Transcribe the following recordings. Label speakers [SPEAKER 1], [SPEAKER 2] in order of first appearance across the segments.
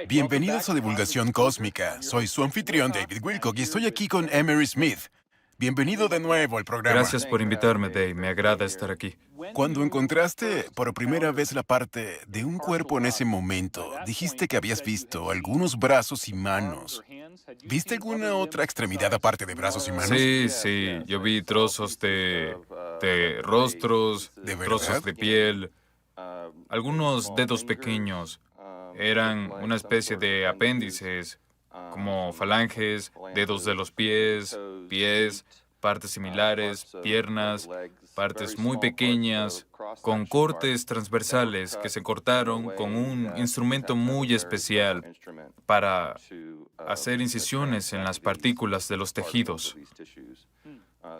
[SPEAKER 1] Bienvenidos a Divulgación Cósmica. Soy su anfitrión David Wilcock y estoy aquí con Emery Smith. Bienvenido de nuevo al programa.
[SPEAKER 2] Gracias por invitarme, Dave. Me agrada estar aquí.
[SPEAKER 1] Cuando encontraste por primera vez la parte de un cuerpo en ese momento, dijiste que habías visto algunos brazos y manos. ¿Viste alguna otra extremidad aparte de brazos y manos?
[SPEAKER 2] Sí, yo vi trozos de rostros,
[SPEAKER 1] ¿De
[SPEAKER 2] trozos
[SPEAKER 1] verdad?
[SPEAKER 2] de piel, algunos dedos pequeños. Eran una especie de apéndices, como falanges, dedos de los pies, partes similares, piernas, partes muy pequeñas, con cortes transversales que se cortaron con un instrumento muy especial para hacer incisiones en las partículas de los tejidos.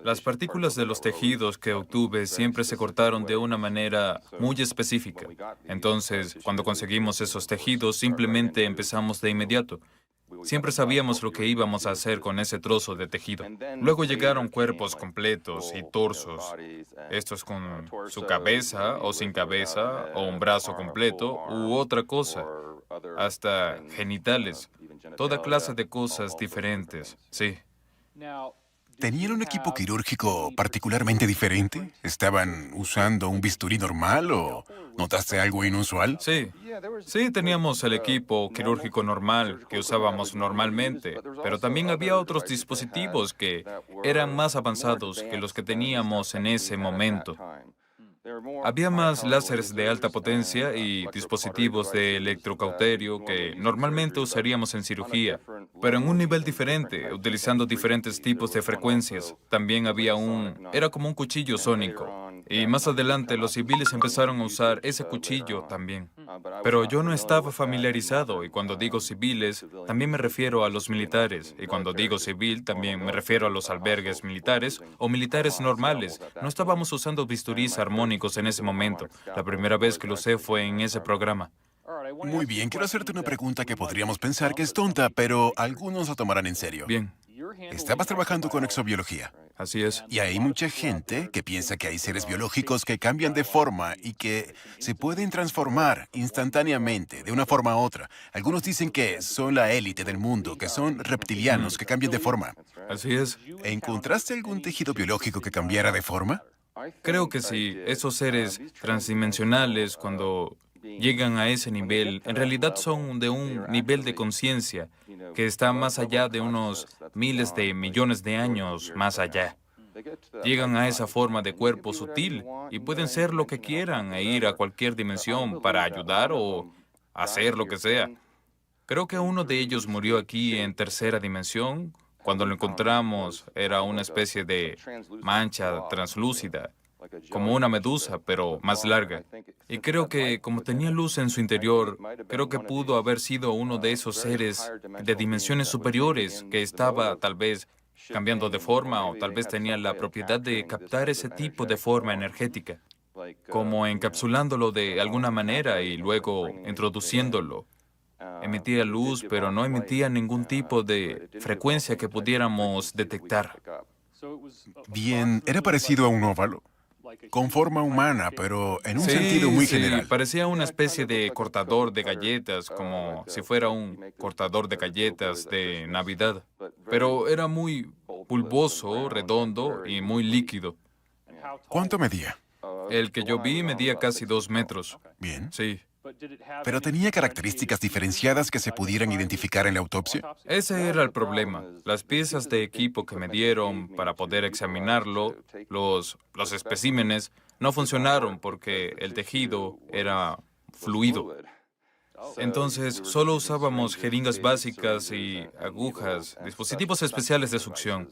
[SPEAKER 2] Las partículas de los tejidos que obtuve siempre se cortaron de una manera muy específica. Entonces, cuando conseguimos esos tejidos, simplemente empezamos de inmediato. Siempre sabíamos lo que íbamos a hacer con ese trozo de tejido. Luego llegaron cuerpos completos y torsos. Estos con su cabeza o sin cabeza, o un brazo completo u otra cosa, hasta genitales. Toda clase de cosas diferentes, sí.
[SPEAKER 1] ¿Tenían un equipo quirúrgico particularmente diferente? ¿Estaban usando un bisturí normal o notaste algo inusual?
[SPEAKER 2] Sí, teníamos el equipo quirúrgico normal que usábamos normalmente, pero también había otros dispositivos que eran más avanzados que los que teníamos en ese momento. Había más láseres de alta potencia y dispositivos de electrocauterio que normalmente usaríamos en cirugía, pero en un nivel diferente, utilizando diferentes tipos de frecuencias. También había era como un cuchillo sónico. Y más adelante los civiles empezaron a usar ese cuchillo también. Pero yo no estaba familiarizado, y cuando digo civiles, también me refiero a los militares. Y cuando digo civil, también me refiero a los albergues militares o militares normales. No estábamos usando bisturís armónicos en ese momento. La primera vez que lo usé fue en ese programa.
[SPEAKER 1] Muy bien, quiero hacerte una pregunta que podríamos pensar que es tonta, pero algunos la tomarán en serio.
[SPEAKER 2] Bien,
[SPEAKER 1] Estabas trabajando con exobiología.
[SPEAKER 2] así es.
[SPEAKER 1] Y hay mucha gente que piensa que hay seres biológicos que cambian de forma y que se pueden transformar instantáneamente de una forma a otra. Algunos dicen que son la élite del mundo, que son reptilianos que cambian de forma.
[SPEAKER 2] Así es.
[SPEAKER 1] ¿Encontraste algún tejido biológico que cambiara de forma?
[SPEAKER 2] Creo que sí, esos seres transdimensionales, cuando llegan a ese nivel, en realidad son de un nivel de conciencia que está más allá de unos miles de millones de años más allá. Llegan a esa forma de cuerpo sutil y pueden ser lo que quieran e ir a cualquier dimensión para ayudar o hacer lo que sea. Creo que uno de ellos murió aquí en tercera dimensión. Cuando lo encontramos era una especie de mancha translúcida, como una medusa, pero más larga. Y creo que, como tenía luz en su interior, creo que pudo haber sido uno de esos seres de dimensiones superiores que estaba tal vez cambiando de forma o tal vez tenía la propiedad de captar ese tipo de forma energética, como encapsulándolo de alguna manera y luego introduciéndolo. Emitía luz, pero no emitía ningún tipo de frecuencia que pudiéramos detectar.
[SPEAKER 1] Bien, era parecido a un óvalo, con forma humana, pero en un sentido muy
[SPEAKER 2] Sí,
[SPEAKER 1] general.
[SPEAKER 2] parecía una especie de cortador de galletas, como si fuera un cortador de galletas de Navidad. Pero era muy bulboso, redondo y muy líquido.
[SPEAKER 1] ¿Cuánto medía?
[SPEAKER 2] El que yo vi medía casi 2 metros.
[SPEAKER 1] Bien.
[SPEAKER 2] Sí.
[SPEAKER 1] ¿Pero tenía características diferenciadas que se pudieran identificar en la autopsia?
[SPEAKER 2] Ese era el problema. Las piezas de equipo que me dieron para poder examinarlo, los especímenes, no funcionaron porque el tejido era fluido. Entonces, solo usábamos jeringas básicas y agujas, dispositivos especiales de succión.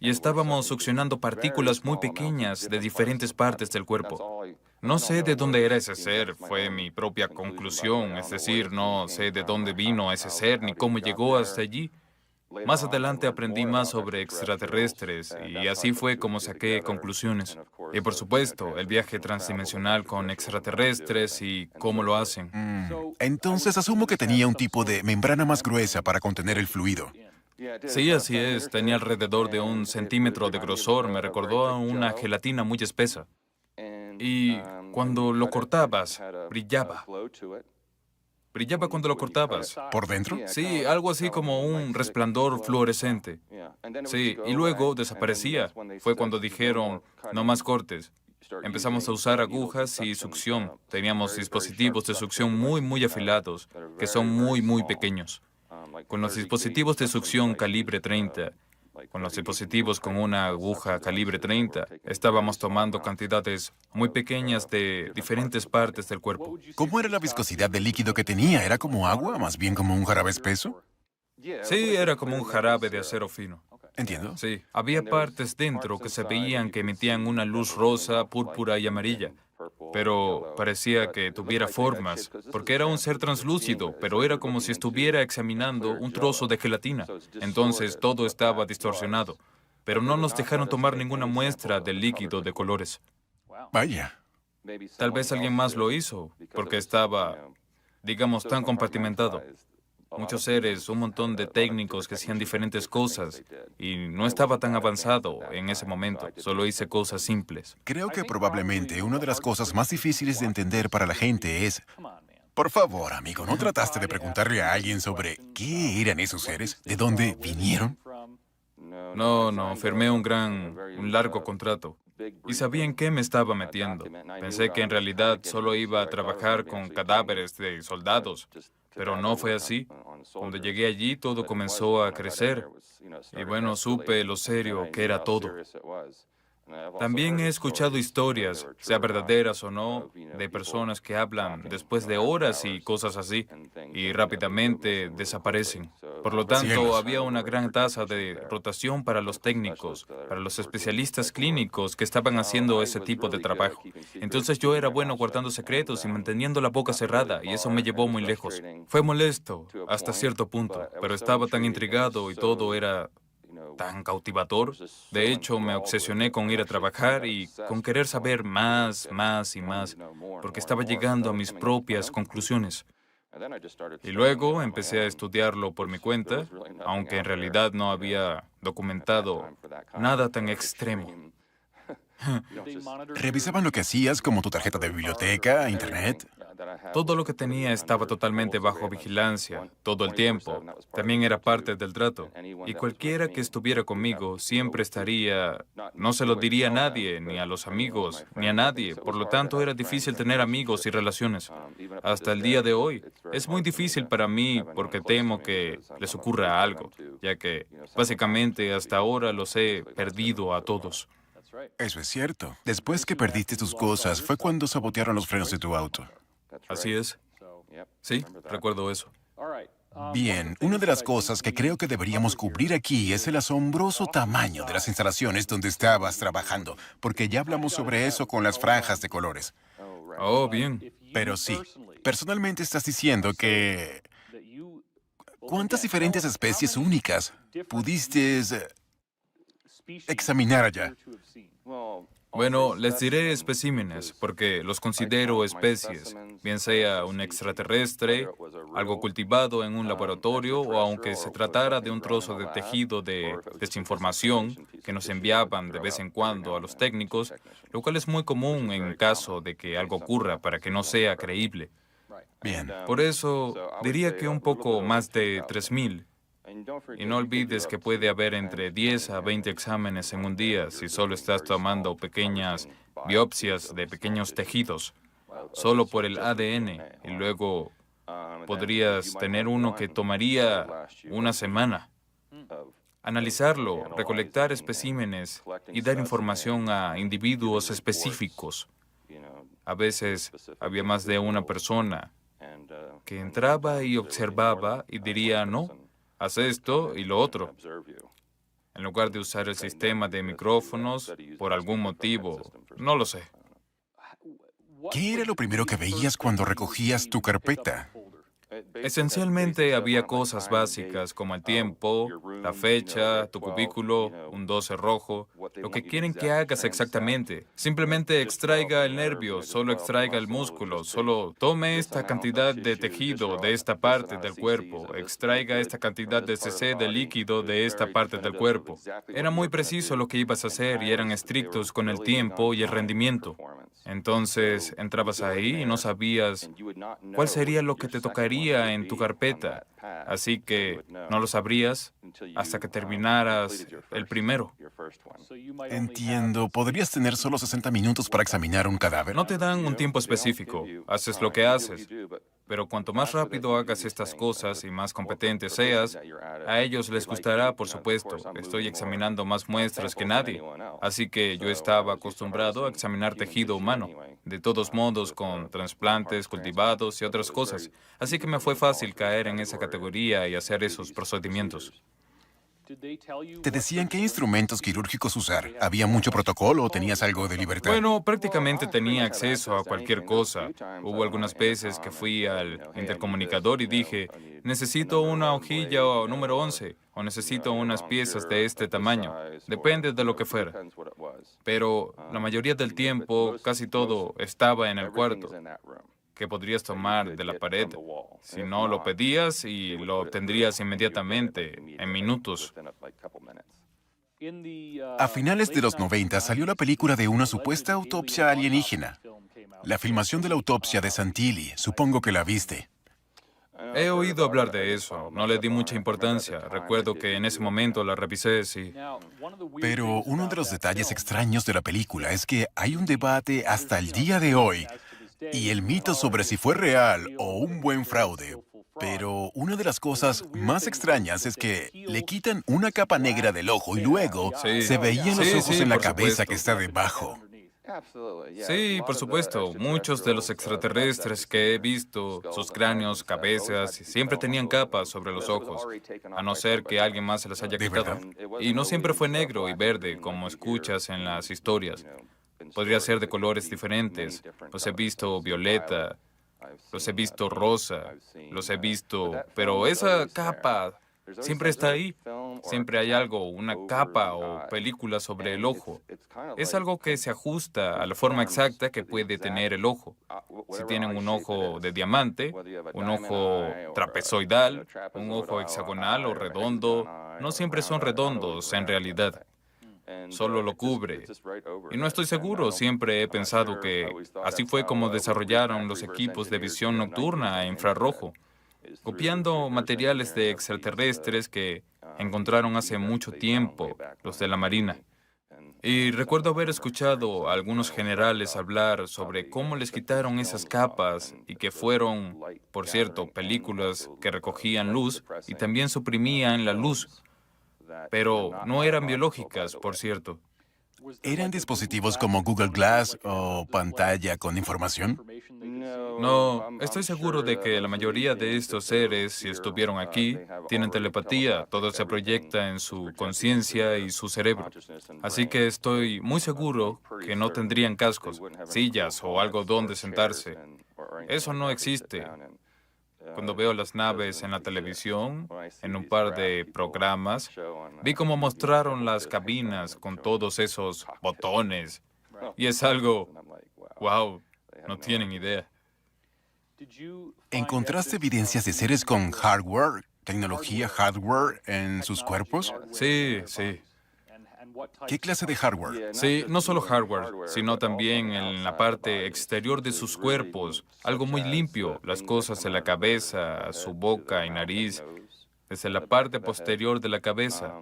[SPEAKER 2] Y estábamos succionando partículas muy pequeñas de diferentes partes del cuerpo. No sé de dónde era ese ser, fue mi propia conclusión, es decir, no sé de dónde vino ese ser ni cómo llegó hasta allí. Más adelante aprendí más sobre extraterrestres y así fue como saqué conclusiones. Y por supuesto, el viaje transdimensional con extraterrestres y cómo lo hacen.
[SPEAKER 1] Entonces asumo que tenía un tipo de membrana más gruesa para contener el fluido.
[SPEAKER 2] Sí, así es, tenía alrededor de 1 centímetro de grosor, me recordó a una gelatina muy espesa. Y cuando lo cortabas, brillaba. Brillaba cuando lo cortabas.
[SPEAKER 1] ¿Por dentro?
[SPEAKER 2] Sí, algo así como un resplandor fluorescente. Sí, y luego desaparecía. Fue cuando dijeron, no más cortes. Empezamos a usar agujas y succión. Teníamos dispositivos de succión muy afilados, que son muy pequeños. Con los dispositivos de succión calibre 30, con los dispositivos con una aguja calibre 30, estábamos tomando cantidades muy pequeñas de diferentes partes del cuerpo.
[SPEAKER 1] ¿Cómo era la viscosidad del líquido que tenía? ¿Era como agua, más bien como un jarabe espeso?
[SPEAKER 2] Sí, era como un jarabe de acero fino.
[SPEAKER 1] Entiendo.
[SPEAKER 2] Sí, había partes dentro que se veían que emitían una luz rosa, púrpura y amarilla, pero parecía que tuviera formas, porque era un ser translúcido, pero era como si estuviera examinando un trozo de gelatina. Entonces todo estaba distorsionado, pero no nos dejaron tomar ninguna muestra del líquido de colores.
[SPEAKER 1] Vaya.
[SPEAKER 2] Tal vez alguien más lo hizo, porque estaba, digamos, tan compartimentado. Muchos seres, un montón de técnicos que hacían diferentes cosas, y no estaba tan avanzado en ese momento, solo hice cosas simples.
[SPEAKER 1] Creo que probablemente una de las cosas más difíciles de entender para la gente es... Por favor, amigo, ¿no trataste de preguntarle a alguien sobre qué eran esos seres? ¿De dónde vinieron?
[SPEAKER 2] No, firmé un largo contrato. Y sabía en qué me estaba metiendo. Pensé que en realidad solo iba a trabajar con cadáveres de soldados, pero no fue así. Cuando llegué allí, todo comenzó a crecer. Y bueno, supe lo serio que era todo. También he escuchado historias, sea verdaderas o no, de personas que hablan después de horas y cosas así, y rápidamente desaparecen. Por lo tanto,
[SPEAKER 1] Cielos.
[SPEAKER 2] había una gran tasa de rotación para los técnicos, para los especialistas clínicos que estaban haciendo ese tipo de trabajo. Entonces yo era bueno guardando secretos y manteniendo la boca cerrada, y eso me llevó muy lejos. Fue molesto hasta cierto punto, pero estaba tan intrigado y todo era tan cautivador. De hecho, me obsesioné con ir a trabajar y con querer saber más y más, porque estaba llegando a mis propias conclusiones. Y luego empecé a estudiarlo por mi cuenta, aunque en realidad no había documentado nada tan extremo.
[SPEAKER 1] ¿Revisaban lo que hacías, como tu tarjeta de biblioteca, internet?
[SPEAKER 2] Todo lo que tenía estaba totalmente bajo vigilancia, todo el tiempo. También era parte del trato. Y cualquiera que estuviera conmigo siempre estaría... No se lo diría a nadie, ni a los amigos, ni a nadie. Por lo tanto, era difícil tener amigos y relaciones. Hasta el día de hoy, es muy difícil para mí porque temo que les ocurra algo, ya que básicamente hasta ahora los he perdido a todos.
[SPEAKER 1] Eso es cierto. Después que perdiste tus cosas, fue cuando sabotearon los frenos de tu auto.
[SPEAKER 2] Así es. Sí, recuerdo eso.
[SPEAKER 1] Bien, una de las cosas que creo que deberíamos cubrir aquí es el asombroso tamaño de las instalaciones donde estabas trabajando, porque ya hablamos sobre eso con las franjas de colores.
[SPEAKER 2] Oh, bien.
[SPEAKER 1] Pero sí, personalmente estás diciendo que... ¿Cuántas diferentes especies únicas pudiste examinar allá?
[SPEAKER 2] Bueno, les diré especímenes, porque los considero especies, bien sea un extraterrestre, algo cultivado en un laboratorio, o aunque se tratara de un trozo de tejido de desinformación que nos enviaban de vez en cuando a los técnicos, lo cual es muy común en caso de que algo ocurra para que no sea creíble.
[SPEAKER 1] Bien.
[SPEAKER 2] Por eso, diría que un poco más de 3,000. Y no olvides que puede haber entre 10 a 20 exámenes en un día si solo estás tomando pequeñas biopsias de pequeños tejidos, solo por el ADN, y luego podrías tener uno que tomaría una semana. Analizarlo, recolectar especímenes y dar información a individuos específicos. A veces había más de una persona que entraba y observaba y diría, no, haz esto y lo otro. En lugar de usar el sistema de micrófonos, por algún motivo, no lo sé.
[SPEAKER 1] ¿Qué era lo primero que veías cuando recogías tu carpeta?
[SPEAKER 2] Esencialmente había cosas básicas como el tiempo, la fecha, tu cubículo, un 12 rojo, lo que quieren que hagas exactamente. Simplemente extraiga el nervio, solo extraiga el músculo, solo tome esta cantidad de tejido de esta parte del cuerpo, extraiga esta cantidad de cc de líquido de esta parte del cuerpo. Era muy preciso lo que ibas a hacer y eran estrictos con el tiempo y el rendimiento. Entonces entrabas ahí y no sabías cuál sería lo que te tocaría estaría en tu carpeta, así que no lo sabrías hasta que terminaras el primero.
[SPEAKER 1] Entiendo. ¿Podrías tener solo 60 minutos para examinar un cadáver?
[SPEAKER 2] No te dan un tiempo específico, haces lo que haces, pero cuanto más rápido hagas estas cosas y más competente seas, a ellos les gustará, por supuesto. Estoy examinando más muestras que nadie, así que yo estaba acostumbrado a examinar tejido humano, de todos modos con trasplantes, cultivados y otras cosas, así que me fue fácil caer en esa categoría y hacer esos procedimientos.
[SPEAKER 1] ¿Te decían qué instrumentos quirúrgicos usar? ¿Había mucho protocolo o tenías algo de libertad?
[SPEAKER 2] Bueno, prácticamente tenía acceso a cualquier cosa. Hubo algunas veces que fui al intercomunicador y dije, necesito una hojilla número 11 o necesito unas piezas de este tamaño. Depende de lo que fuera. Pero la mayoría del tiempo, casi todo estaba en el cuarto, que podrías tomar de la pared. Si no, lo pedías y lo obtendrías inmediatamente, en minutos.
[SPEAKER 1] A finales de los 90 salió la película de una supuesta autopsia alienígena. La filmación de la autopsia de Santilli, supongo que la viste.
[SPEAKER 2] He oído hablar de eso, no le di mucha importancia. Recuerdo que en ese momento la revisé, sí.
[SPEAKER 1] Pero uno de los detalles extraños de la película es que hay un debate hasta el día de hoy y el mito sobre si fue real o un buen fraude. Pero una de las cosas más extrañas es que le quitan una capa negra del ojo y luego
[SPEAKER 2] Sí.
[SPEAKER 1] se veían los
[SPEAKER 2] Sí,
[SPEAKER 1] ojos
[SPEAKER 2] sí,
[SPEAKER 1] en la
[SPEAKER 2] por
[SPEAKER 1] cabeza
[SPEAKER 2] supuesto.
[SPEAKER 1] que está debajo.
[SPEAKER 2] Sí, por supuesto. Muchos de los extraterrestres que he visto, sus cráneos, cabezas, siempre tenían capas sobre los ojos, a no ser que alguien más se las haya
[SPEAKER 1] ¿De
[SPEAKER 2] quitado.
[SPEAKER 1] verdad?
[SPEAKER 2] Y no siempre fue negro y verde, como escuchas en las historias. Podría ser de colores diferentes. Los he visto violeta, los he visto rosa, los he visto... Pero esa capa siempre está ahí. Siempre hay algo, una capa o película sobre el ojo. Es algo que se ajusta a la forma exacta que puede tener el ojo. Si tienen un ojo de diamante, un ojo trapezoidal, un ojo hexagonal o redondo, no siempre son redondos en realidad. Solo lo cubre. Y no estoy seguro, siempre he pensado que así fue como desarrollaron los equipos de visión nocturna e infrarrojo, copiando materiales de extraterrestres que encontraron hace mucho tiempo los de la Marina. Y recuerdo haber escuchado a algunos generales hablar sobre cómo les quitaron esas capas y que fueron, por cierto, películas que recogían luz y también suprimían la luz, pero no eran biológicas, por cierto.
[SPEAKER 1] ¿Eran dispositivos como Google Glass o pantalla con información?
[SPEAKER 2] No, estoy seguro de que la mayoría de estos seres, si estuvieron aquí, tienen telepatía, todo se proyecta en su conciencia y su cerebro. Así que estoy muy seguro que no tendrían cascos, sillas o algo donde sentarse. Eso no existe. Cuando veo las naves en la televisión, en un par de programas, vi cómo mostraron las cabinas con todos esos botones. Y es algo, wow, no tienen idea.
[SPEAKER 1] ¿Encontraste evidencias de seres con hardware, tecnología hardware en sus cuerpos?
[SPEAKER 2] Sí, sí.
[SPEAKER 1] ¿Qué clase de hardware?
[SPEAKER 2] Sí, no solo hardware, sino también en la parte exterior de sus cuerpos, algo muy limpio, las cosas de la cabeza, su boca y nariz, desde la parte posterior de la cabeza.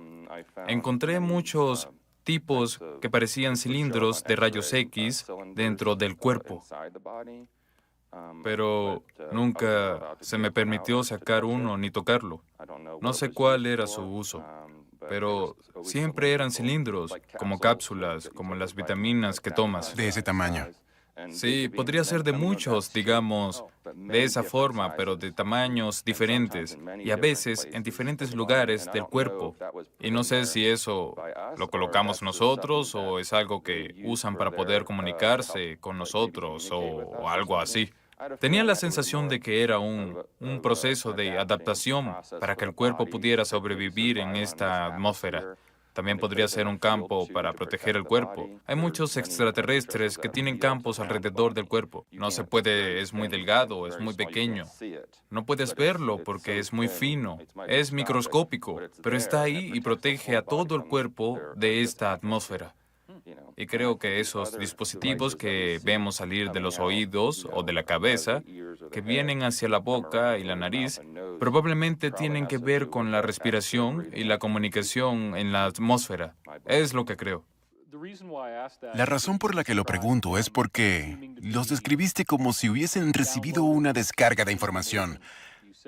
[SPEAKER 2] Encontré muchos tipos que parecían cilindros de rayos X dentro del cuerpo, pero nunca se me permitió sacar uno ni tocarlo. No sé cuál era su uso, pero siempre eran cilindros, como cápsulas, como las vitaminas que tomas.
[SPEAKER 1] De ese tamaño.
[SPEAKER 2] Sí, podría ser de muchos, digamos, de esa forma, pero de tamaños diferentes y a veces en diferentes lugares del cuerpo. Y no sé si eso lo colocamos nosotros o es algo que usan para poder comunicarse con nosotros o algo así. Tenía la sensación de que era un proceso de adaptación para que el cuerpo pudiera sobrevivir en esta atmósfera. También podría ser un campo para proteger el cuerpo. Hay muchos extraterrestres que tienen campos alrededor del cuerpo. No se puede, es muy delgado, es muy pequeño. No puedes verlo porque es muy fino, es microscópico, pero está ahí y protege a todo el cuerpo de esta atmósfera. Y creo que esos dispositivos que vemos salir de los oídos o de la cabeza, que vienen hacia la boca y la nariz, probablemente tienen que ver con la respiración y la comunicación en la atmósfera. Es lo que creo.
[SPEAKER 1] La razón por la que lo pregunto es porque los describiste como si hubiesen recibido una descarga de información.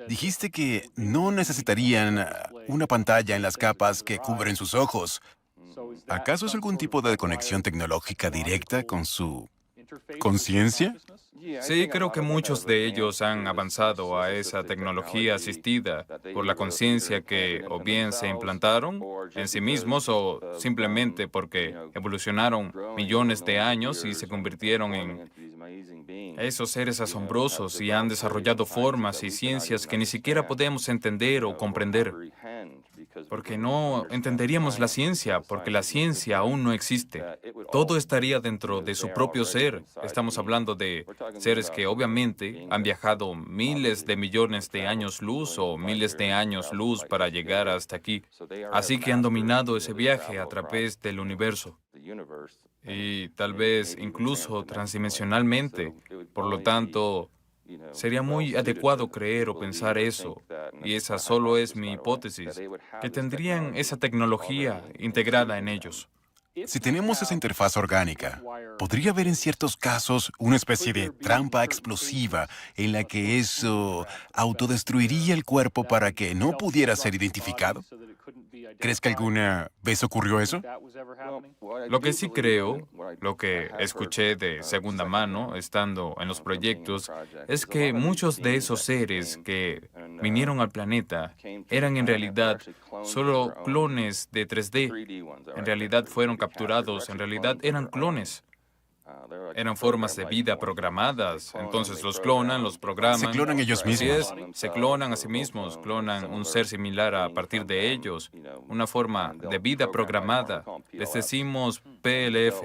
[SPEAKER 1] Dijiste que no necesitarían una pantalla en las capas que cubren sus ojos. ¿Acaso es algún tipo de conexión tecnológica directa con su conciencia?
[SPEAKER 2] Sí, creo que muchos de ellos han avanzado a esa tecnología asistida por la conciencia que o bien se implantaron en sí mismos o simplemente porque evolucionaron millones de años y se convirtieron en esos seres asombrosos y han desarrollado formas y ciencias que ni siquiera podemos entender o comprender. Porque no entenderíamos la ciencia, porque la ciencia aún no existe. Todo estaría dentro de su propio ser. Estamos hablando de seres que obviamente han viajado miles de millones de años luz o miles de años luz para llegar hasta aquí. Así que han dominado ese viaje a través del universo. Y tal vez incluso transdimensionalmente. Por lo tanto, sería muy adecuado creer o pensar eso, y esa solo es mi hipótesis, que tendrían esa tecnología integrada en ellos.
[SPEAKER 1] Si tenemos esa interfaz orgánica, ¿podría haber en ciertos casos una especie de trampa explosiva en la que eso autodestruiría el cuerpo para que no pudiera ser identificado? ¿Crees que alguna vez ocurrió eso?
[SPEAKER 2] Lo que sí creo, lo que escuché de segunda mano, estando en los proyectos, es que muchos de esos seres que vinieron al planeta eran en realidad solo clones de 3D. En realidad fueron capturados, en realidad eran clones. Eran formas de vida programadas. Entonces los clonan, los programan.
[SPEAKER 1] Se clonan ellos
[SPEAKER 2] Así
[SPEAKER 1] mismos.
[SPEAKER 2] es, se clonan a sí mismos, clonan un ser similar a partir de ellos, una forma de vida programada. Les decimos PLF.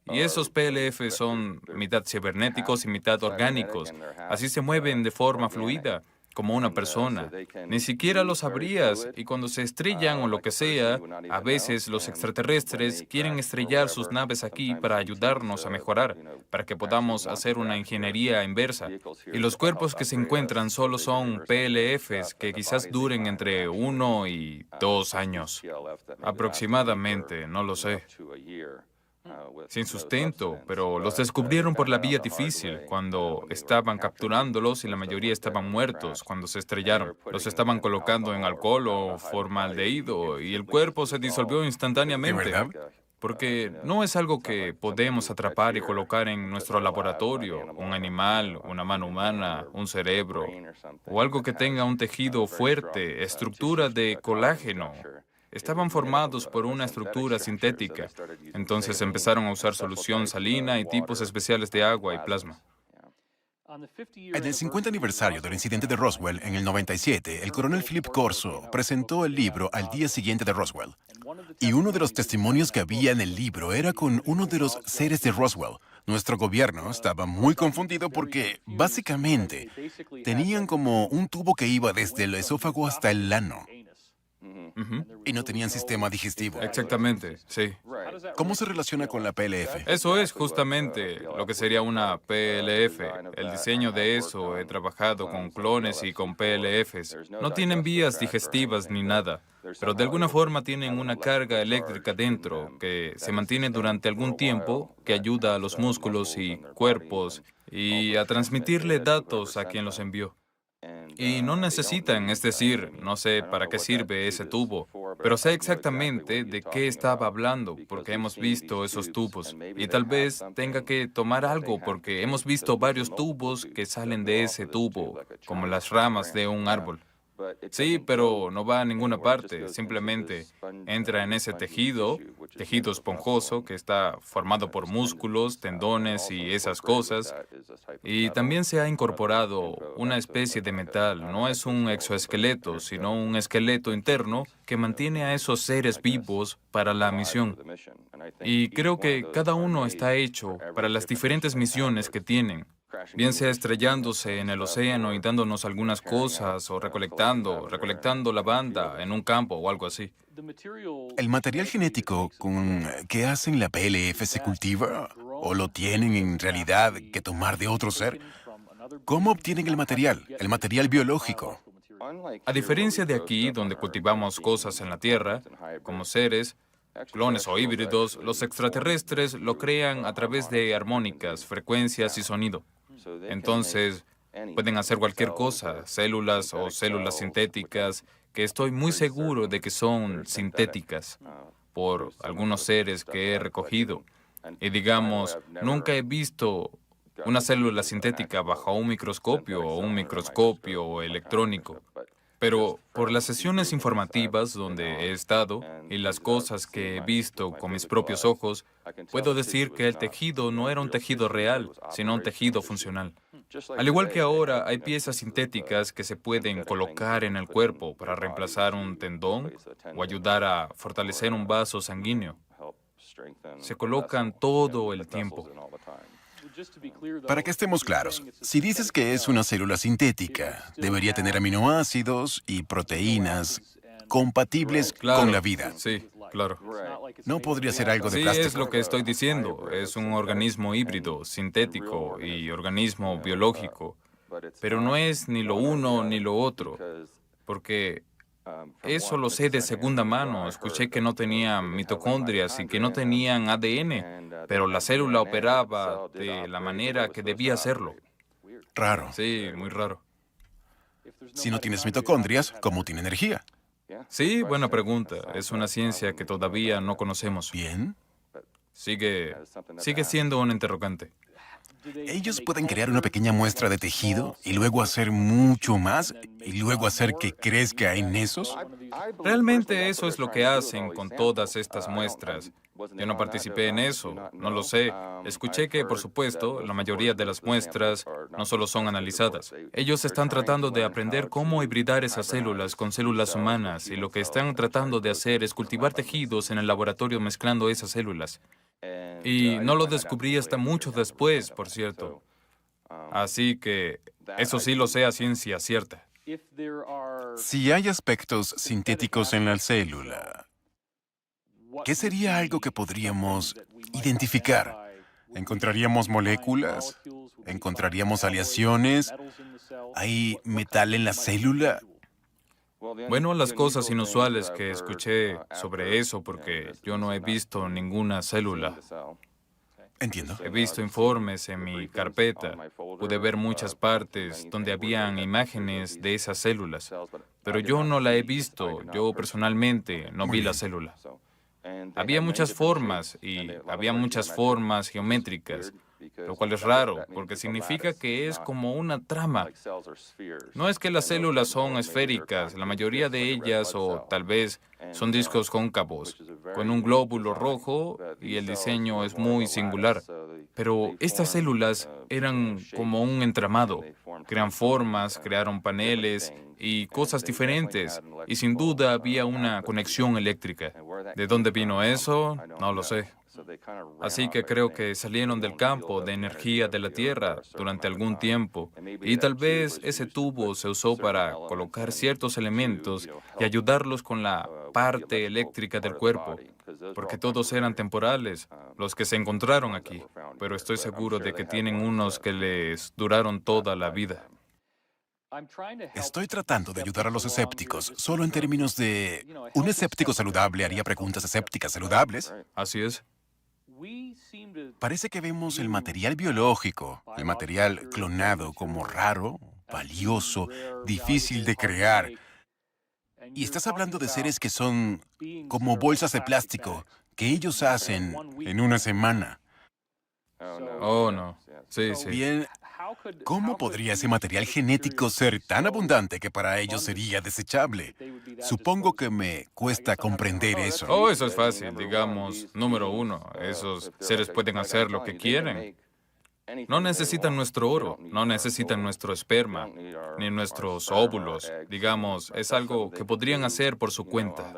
[SPEAKER 2] Y esos PLF son mitad cibernéticos y mitad orgánicos. Así se mueven de forma fluida, como una persona. Ni siquiera lo sabrías, y cuando se estrellan o lo que sea, a veces los extraterrestres quieren estrellar sus naves aquí para ayudarnos a mejorar, para que podamos hacer una ingeniería inversa. Y los cuerpos que se encuentran solo son PLFs que quizás duren entre 1 y 2 años. Aproximadamente, no lo sé. Sin sustento, pero los descubrieron por la vía difícil, cuando estaban capturándolos y la mayoría estaban muertos cuando se estrellaron. Los estaban colocando en alcohol o formaldehído y el cuerpo se disolvió
[SPEAKER 1] ¿De
[SPEAKER 2] instantáneamente.
[SPEAKER 1] verdad?
[SPEAKER 2] Porque no es algo que podemos atrapar y colocar en nuestro laboratorio, un animal, una mano humana, un cerebro, o algo que tenga un tejido fuerte, estructura de colágeno. Estaban formados por una estructura sintética. Entonces empezaron a usar solución salina y tipos especiales de agua y plasma.
[SPEAKER 1] En el 50 aniversario del incidente de Roswell, en el 97, el coronel Philip Corso presentó el libro al día siguiente de Roswell. Y uno de los testimonios que había en el libro era con uno de los seres de Roswell. Nuestro gobierno estaba muy confundido porque, básicamente, tenían como un tubo que iba desde el esófago hasta el ano.
[SPEAKER 2] Ujú.
[SPEAKER 1] Y no tenían sistema digestivo.
[SPEAKER 2] Exactamente, sí.
[SPEAKER 1] ¿Cómo se relaciona con la PLF?
[SPEAKER 2] Eso es justamente lo que sería una PLF. El diseño de eso, he trabajado con clones y con PLFs. No tienen vías digestivas ni nada, pero de alguna forma tienen una carga eléctrica dentro que se mantiene durante algún tiempo, que ayuda a los músculos y cuerpos y a transmitirle datos a quien los envió. Y no necesitan, es decir, no sé para qué sirve ese tubo, pero sé exactamente de qué estaba hablando porque hemos visto esos tubos. Y tal vez tenga que tomar algo porque hemos visto varios tubos que salen de ese tubo, como las ramas de un árbol. Sí, pero no va a ninguna parte, simplemente entra en ese tejido, tejido esponjoso que está formado por músculos, tendones y esas cosas. Y también se ha incorporado una especie de metal, no es un exoesqueleto, sino un esqueleto interno que mantiene a esos seres vivos para la misión. Y creo que cada uno está hecho para las diferentes misiones que tienen. bien sea estrellándose en el océano y dándonos algunas cosas, o recolectando la banda en un campo o algo así.
[SPEAKER 1] ¿El material genético con que hacen la PLF se cultiva? ¿O lo tienen en realidad que tomar de otro ser? ¿Cómo obtienen el material biológico?
[SPEAKER 2] A diferencia de aquí, donde cultivamos cosas en la Tierra, como seres, clones o híbridos, los extraterrestres lo crean a través de armónicas, frecuencias y sonido. Entonces, pueden hacer cualquier cosa, células o células sintéticas, que estoy muy seguro de que son sintéticas por algunos seres que he recogido. Y digamos, nunca he visto una célula sintética bajo un microscopio o un microscopio electrónico. Pero por las sesiones informativas donde he estado y las cosas que he visto con mis propios ojos, puedo decir que el tejido no era un tejido real, sino un tejido funcional. Al igual que ahora hay piezas sintéticas que se pueden colocar en el cuerpo para reemplazar un tendón o ayudar a fortalecer un vaso sanguíneo. Se colocan todo el tiempo.
[SPEAKER 1] Para que estemos claros, si dices que es una célula sintética, debería tener aminoácidos y proteínas compatibles con la vida.
[SPEAKER 2] Sí, claro.
[SPEAKER 1] No podría ser algo de
[SPEAKER 2] Sí,
[SPEAKER 1] plástico.
[SPEAKER 2] es lo que estoy diciendo. Es un organismo híbrido, sintético y organismo biológico. Pero no es ni lo uno ni lo otro, porque eso lo sé de segunda mano. Escuché que no tenían mitocondrias y que no tenían ADN, pero la célula operaba de la manera que debía hacerlo.
[SPEAKER 1] Raro.
[SPEAKER 2] Sí, muy raro.
[SPEAKER 1] Si no tienes mitocondrias, ¿cómo tiene energía?
[SPEAKER 2] Sí, buena pregunta. Es una ciencia que todavía no conocemos.
[SPEAKER 1] Bien.
[SPEAKER 2] Sigue siendo un interrogante.
[SPEAKER 1] Ellos pueden crear una pequeña muestra de tejido y luego hacer mucho más y luego hacer que crezca en esos.
[SPEAKER 2] Realmente eso es lo que hacen con todas estas muestras. Yo no participé en eso, no lo sé. Escuché que, por supuesto, la mayoría de las muestras no solo son analizadas. Ellos están tratando de aprender cómo hibridar esas células con células humanas y lo que están tratando de hacer es cultivar tejidos en el laboratorio mezclando esas células. Y no lo descubrí hasta mucho después, por cierto. Así que eso sí lo sé a ciencia cierta.
[SPEAKER 1] Si hay aspectos sintéticos en la célula, ¿qué sería algo que podríamos identificar? ¿Encontraríamos moléculas? ¿Encontraríamos aleaciones? ¿Hay metal en la célula?
[SPEAKER 2] Bueno, las cosas inusuales que escuché sobre eso, porque yo no he visto ninguna célula.
[SPEAKER 1] Entiendo.
[SPEAKER 2] He visto informes en mi carpeta. Pude ver muchas partes donde habían imágenes de esas células, pero yo no la he visto. Yo personalmente no
[SPEAKER 1] Muy
[SPEAKER 2] vi la
[SPEAKER 1] bien.
[SPEAKER 2] célula. Había muchas formas y había muchas formas geométricas, lo cual es raro, porque significa que es como una trama. No es que las células son esféricas, la mayoría de ellas, o tal vez son discos cóncavos, con un glóbulo rojo y el diseño es muy singular. Pero estas células eran como un entramado. Crean formas, crearon paneles y cosas diferentes, y sin duda había una conexión eléctrica. ¿De dónde vino eso? No lo sé. Así que creo que salieron del campo de energía de la Tierra durante algún tiempo, y tal vez ese tubo se usó para colocar ciertos elementos y ayudarlos con la parte eléctrica del cuerpo, porque todos eran temporales, los que se encontraron aquí, pero estoy seguro de que tienen unos que les duraron toda la vida.
[SPEAKER 1] Estoy tratando de ayudar a los escépticos, solo en términos de... ¿Un escéptico saludable haría preguntas escépticas saludables?
[SPEAKER 2] Así es.
[SPEAKER 1] Parece que vemos el material biológico, el material clonado como raro, valioso, difícil de crear. Y estás hablando de seres que son como bolsas de plástico que ellos hacen en una semana.
[SPEAKER 2] Oh, no. Sí, sí.
[SPEAKER 1] Bien, ¿cómo podría ese material genético ser tan abundante que para ellos sería desechable? Supongo que me cuesta comprender eso.
[SPEAKER 2] Oh, eso es fácil. Digamos, número uno, esos seres pueden hacer lo que quieren. No necesitan nuestro oro, no necesitan nuestro esperma, ni nuestros óvulos. Digamos, es algo que podrían hacer por su cuenta.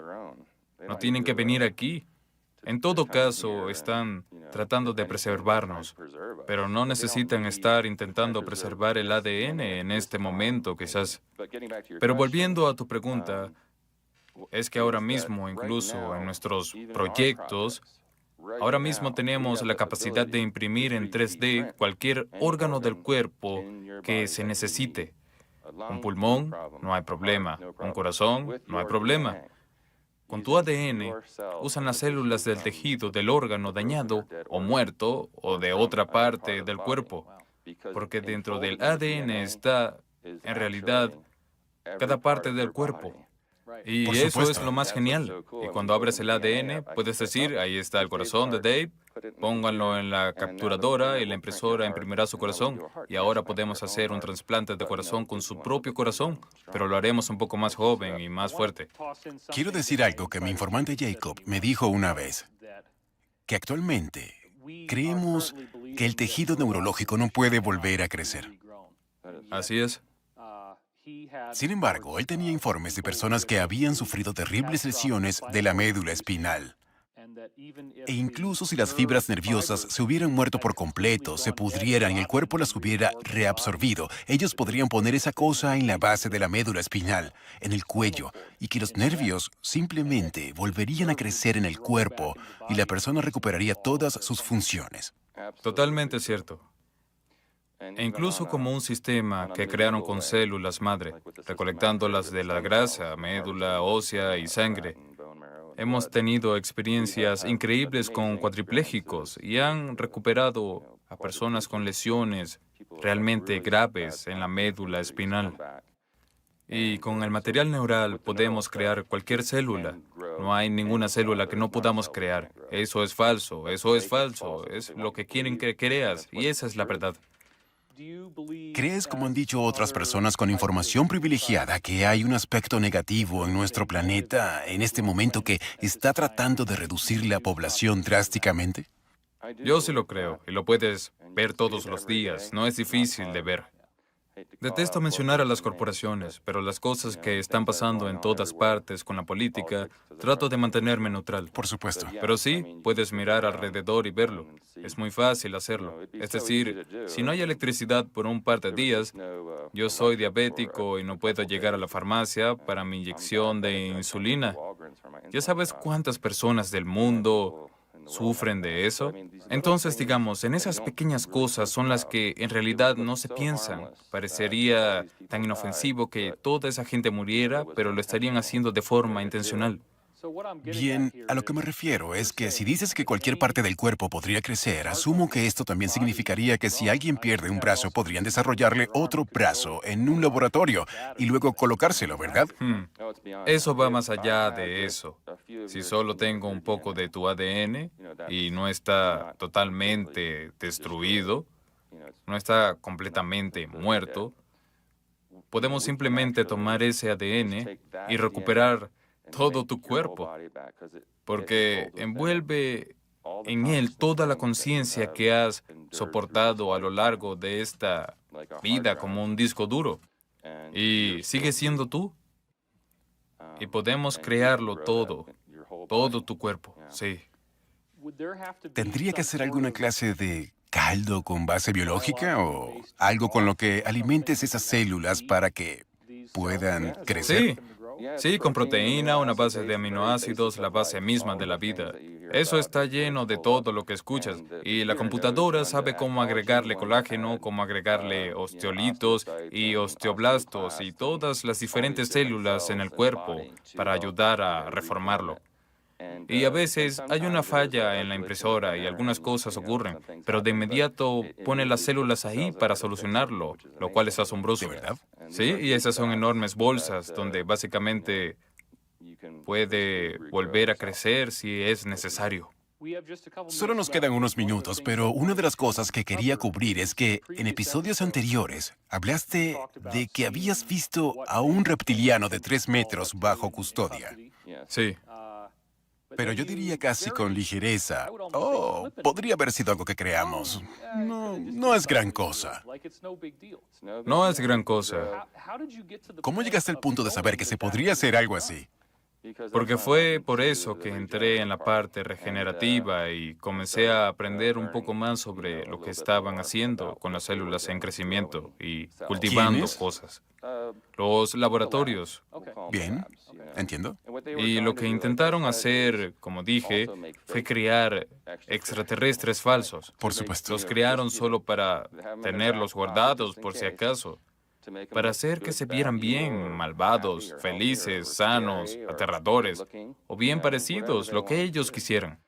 [SPEAKER 2] No tienen que venir aquí. En todo caso, están tratando de preservarnos, pero no necesitan estar intentando preservar el ADN en este momento, quizás. Pero volviendo a tu pregunta, es que ahora mismo, incluso en nuestros proyectos, ahora mismo tenemos la capacidad de imprimir en 3D cualquier órgano del cuerpo que se necesite. Un pulmón, no hay problema. Un corazón, no hay problema. Con tu ADN, usan las células del tejido del órgano dañado o muerto o de otra parte del cuerpo, porque dentro del ADN está, en realidad, cada parte del cuerpo. Y
[SPEAKER 1] Por
[SPEAKER 2] eso es
[SPEAKER 1] supuesto.
[SPEAKER 2] lo más genial. Y cuando abres el ADN, puedes decir, ahí está el corazón de Dave, pónganlo en la capturadora y la impresora imprimirá su corazón. Y ahora podemos hacer un trasplante de corazón con su propio corazón, pero lo haremos un poco más joven y más fuerte.
[SPEAKER 1] Quiero decir algo que mi informante Jacob me dijo una vez, que actualmente creemos que el tejido neurológico no puede volver a crecer.
[SPEAKER 2] Así es.
[SPEAKER 1] Sin embargo, él tenía informes de personas que habían sufrido terribles lesiones de la médula espinal. E incluso si las fibras nerviosas se hubieran muerto por completo, se pudrieran y el cuerpo las hubiera reabsorbido, ellos podrían poner esa cosa en la base de la médula espinal, en el cuello, y que los nervios simplemente volverían a crecer en el cuerpo y la persona recuperaría todas sus funciones.
[SPEAKER 2] Totalmente cierto. E incluso como un sistema que crearon con células madre, recolectándolas de la grasa, médula ósea y sangre. Hemos tenido experiencias increíbles con cuadriplégicos y han recuperado a personas con lesiones realmente graves en la médula espinal. Y con el material neural podemos crear cualquier célula. No hay ninguna célula que no podamos crear. Eso es falso, es lo que quieren que creas y esa es la verdad.
[SPEAKER 1] ¿Crees, como han dicho otras personas con información privilegiada, que hay un aspecto negativo en nuestro planeta en este momento que está tratando de reducir la población drásticamente?
[SPEAKER 2] Yo sí lo creo y lo puedes ver todos los días. No es difícil de ver. Detesto mencionar a las corporaciones, pero las cosas que están pasando en todas partes con la política, trato de mantenerme neutral.
[SPEAKER 1] Por supuesto.
[SPEAKER 2] Pero sí, puedes mirar alrededor y verlo. Es muy fácil hacerlo. Es decir, si no hay electricidad por un par de días, yo soy diabético y no puedo llegar a la farmacia para mi inyección de insulina. ¿Ya sabes cuántas personas del mundo sufren de eso? Entonces, digamos, en esas pequeñas cosas son las que en realidad no se piensan. Parecería tan inofensivo que toda esa gente muriera, pero lo estarían haciendo de forma intencional.
[SPEAKER 1] Bien, a lo que me refiero es que si dices que cualquier parte del cuerpo podría crecer, asumo que esto también significaría que si alguien pierde un brazo, podrían desarrollarle otro brazo en un laboratorio y luego colocárselo, ¿verdad?
[SPEAKER 2] Eso va más allá de eso. Si solo tengo un poco de tu ADN y no está totalmente destruido, no está completamente muerto, podemos simplemente tomar ese ADN y recuperar todo tu cuerpo, porque envuelve en él toda la conciencia que has soportado a lo largo de esta vida como un disco duro. Y sigue siendo tú. Y podemos crearlo todo tu cuerpo, sí.
[SPEAKER 1] ¿Tendría que ser alguna clase de caldo con base biológica o algo con lo que alimentes esas células para que puedan crecer?
[SPEAKER 2] Sí, con proteína, una base de aminoácidos, la base misma de la vida. Eso está lleno de todo lo que escuchas. Y la computadora sabe cómo agregarle colágeno, cómo agregarle osteolitos y osteoblastos y todas las diferentes células en el cuerpo para ayudar a reformarlo. Y a veces hay una falla en la impresora y algunas cosas ocurren, pero de inmediato pone las células ahí para solucionarlo, lo cual es asombroso.
[SPEAKER 1] ¿De verdad?
[SPEAKER 2] Sí, y esas son enormes bolsas donde básicamente puede volver a crecer si es necesario.
[SPEAKER 1] Solo nos quedan unos minutos, pero una de las cosas que quería cubrir es que en episodios anteriores hablaste de que habías visto a un reptiliano de 3 metros bajo custodia.
[SPEAKER 2] Sí,
[SPEAKER 1] Pero yo diría casi con ligereza, oh, podría haber sido algo que creamos. No es gran cosa.
[SPEAKER 2] no es gran cosa.
[SPEAKER 1] ¿Cómo llegaste al punto de saber que se podría hacer algo así?
[SPEAKER 2] Porque fue por eso que entré en la parte regenerativa y comencé a aprender un poco más sobre lo que estaban haciendo con las células en crecimiento y cultivando
[SPEAKER 1] ¿Quiénes?
[SPEAKER 2] cosas. Los laboratorios.
[SPEAKER 1] Bien, entiendo.
[SPEAKER 2] Y lo que intentaron hacer, como dije, fue crear extraterrestres falsos.
[SPEAKER 1] Por supuesto.
[SPEAKER 2] Los crearon solo para tenerlos guardados por si acaso, para hacer que se vieran bien, malvados, felices, sanos, aterradores, o bien parecidos, lo que ellos quisieran.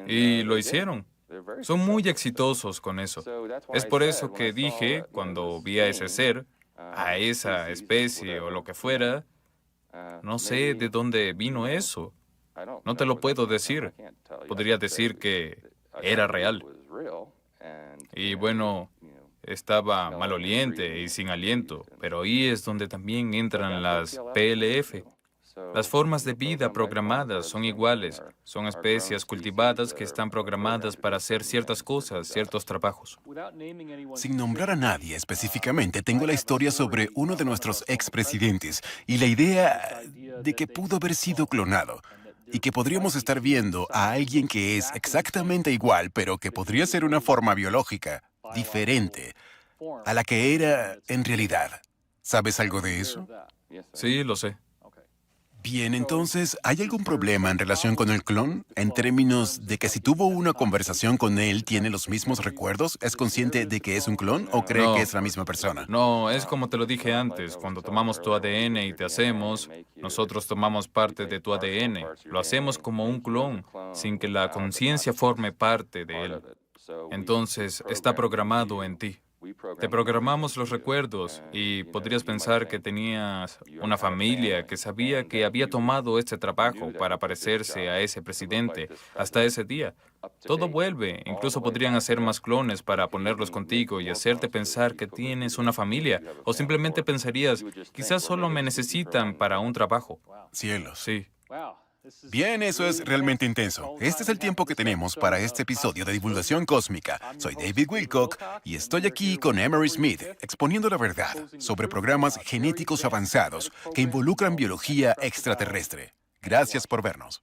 [SPEAKER 2] Y lo hicieron. Son muy exitosos con eso. Es por eso que dije, cuando vi a ese ser, a esa especie o lo que fuera, no sé de dónde vino eso. No te lo puedo decir. Podría decir que era real. Y bueno, estaba maloliente y sin aliento, pero ahí es donde también entran las PLF. Las formas de vida programadas son iguales. Son especies cultivadas que están programadas para hacer ciertas cosas, ciertos trabajos.
[SPEAKER 1] Sin nombrar a nadie específicamente, tengo la historia sobre uno de nuestros expresidentes y la idea de que pudo haber sido clonado y que podríamos estar viendo a alguien que es exactamente igual, pero que podría ser una forma biológica diferente a la que era en realidad. ¿Sabes algo de eso?
[SPEAKER 2] Sí, lo sé.
[SPEAKER 1] Bien, entonces, ¿hay algún problema en relación con el clon? En términos de que si tuvo una conversación con él, ¿tiene los mismos recuerdos? ¿Es consciente de que es un clon o cree que
[SPEAKER 2] No,
[SPEAKER 1] es la misma persona?
[SPEAKER 2] no, es como te lo dije antes, cuando tomamos tu ADN y te hacemos, nosotros tomamos parte de tu ADN, lo hacemos como un clon, sin que la conciencia forme parte de él. Entonces, está programado en ti. Te programamos los recuerdos y podrías pensar que tenías una familia que sabía que había tomado este trabajo para parecerse a ese presidente hasta ese día. Todo vuelve, incluso podrían hacer más clones para ponerlos contigo y hacerte pensar que tienes una familia, o simplemente pensarías, quizás solo me necesitan para un trabajo.
[SPEAKER 1] Cielos.
[SPEAKER 2] Sí.
[SPEAKER 1] Bien, eso es realmente intenso. Este es el tiempo que tenemos para este episodio de Divulgación Cósmica. Soy David Wilcock y estoy aquí con Emery Smith, exponiendo la verdad sobre programas genéticos avanzados que involucran biología extraterrestre. Gracias por vernos.